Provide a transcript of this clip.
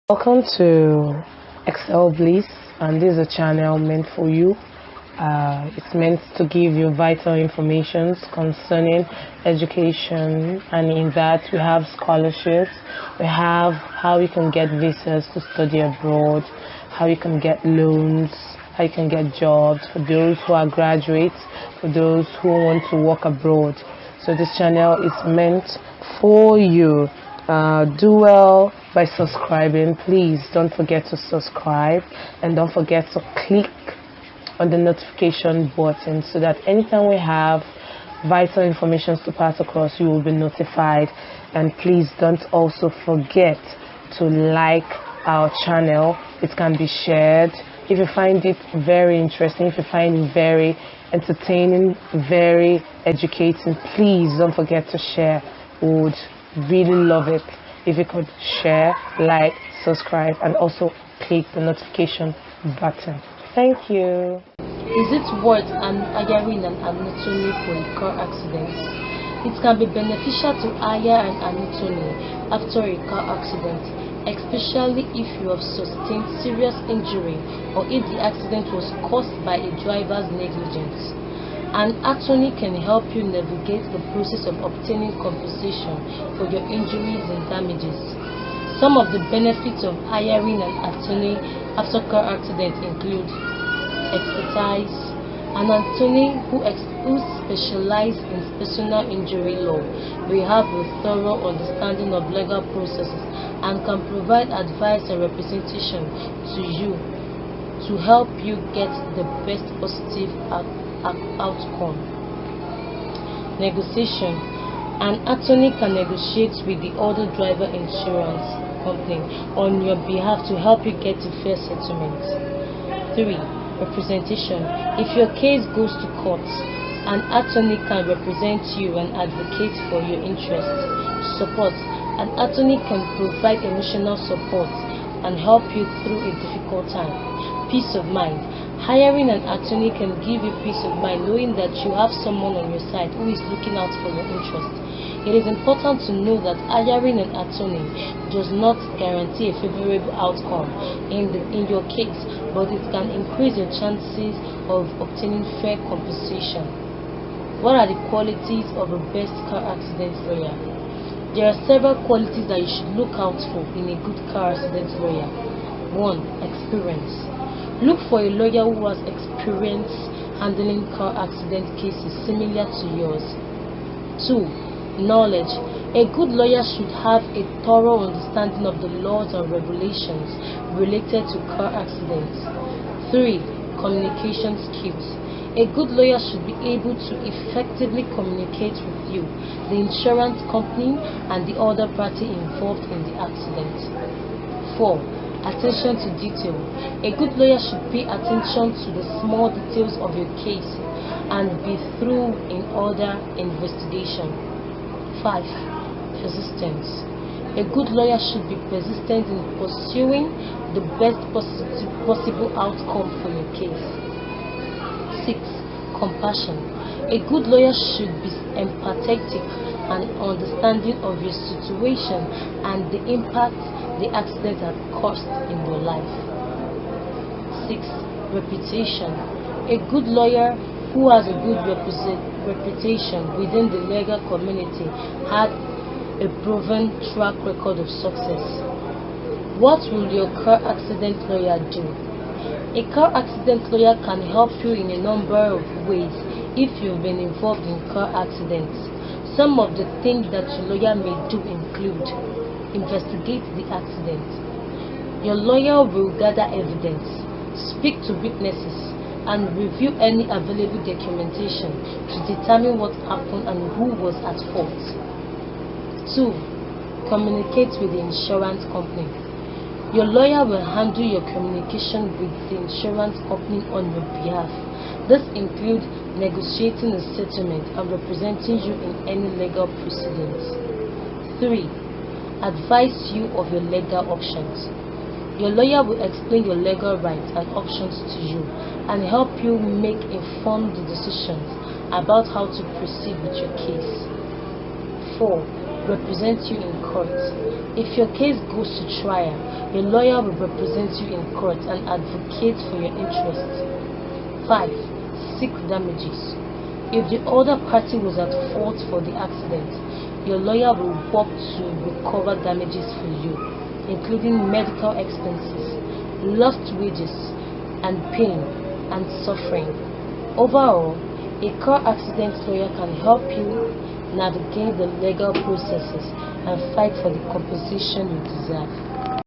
Welcome to Excel Bliss, and this is a channel meant for you. It's meant to give you vital information concerning education, and in that we have scholarships, we have how you can get visas to study abroad, how you can get loans, how you can get jobs for those who are graduates, for those who want to work abroad. So this channel is meant for you. Do well by subscribing. Please don't forget to subscribe, and don't forget to click on the notification button so that anytime we have vital information to pass across, you will be notified. And please don't also forget to like our channel. It can be shared if you find it very interesting, if you find it very entertaining, very educating. Please don't forget to share. We would really love it if you could share, like, subscribe, and also click the notification button. Thank you. Is it worth hiring an attorney for a car accident? It can be beneficial to hire an attorney after a car accident, especially if you have sustained serious injury or if the accident was caused by a driver's negligence. An attorney can help you navigate the process of obtaining compensation for your injuries and damages. Some of the benefits of hiring an attorney after car accident include expertise. An attorney who specializes in personal injury law will have a thorough understanding of legal processes and can provide advice and representation to you to help you get the best positive outcome. Negotiation. An attorney can negotiate with the other driver insurance company on your behalf to help you get a fair settlement. 3. Representation. If your case goes to court, an attorney can represent you and advocate for your interests. Support. An attorney can provide emotional support and help you through a difficult time. Peace of mind. Hiring an attorney can give you peace of mind knowing that you have someone on your side who is looking out for your interests. It is important to know that hiring an attorney does not guarantee a favorable outcome in your case, but it can increase your chances of obtaining fair compensation. What are the qualities of a best car accident lawyer? There are several qualities that you should look out for in a good car accident lawyer. 1. Experience. Look for a lawyer who has experience handling car accident cases similar to yours. 2. Knowledge. A good lawyer should have a thorough understanding of the laws and regulations related to car accidents. 3. Communication skills. A good lawyer should be able to effectively communicate with you, the insurance company, and the other party involved in the accident. 4. Attention to detail. A good lawyer should pay attention to the small details of your case and be thorough in other investigation. 5. Persistence. A good lawyer should be persistent in pursuing the best possible outcome for your case. 6. Compassion. A good lawyer should be empathetic and understanding of your situation and the impact the accident has caused in your life. 6. Reputation. A good lawyer who has a good reputation within the legal community has a proven track record of success. What will your car accident lawyer do? A car accident lawyer can help you in a number of ways if you've been involved in car accidents. Some of the things that your lawyer may do include: investigate the accident. Your lawyer will gather evidence, speak to witnesses, and review any available documentation to determine what happened and who was at fault. 2. Communicate with the insurance company. Your lawyer will handle your communication with the insurance company on your behalf. This includes negotiating a settlement and representing you in any legal proceedings. 3. Advise you of your legal options. Your lawyer will explain your legal rights and options to you and help you make informed decisions about how to proceed with your case. 4. 4. Represent you in court. If your case goes to trial, a lawyer will represent you in court and advocate for your interests. 5. Seek damages. If the other party was at fault for the accident, your lawyer will work to recover damages for you, including medical expenses, lost wages, and pain and suffering. Overall, a car accident lawyer can help you navigate the legal processes and fight for the compensation you deserve.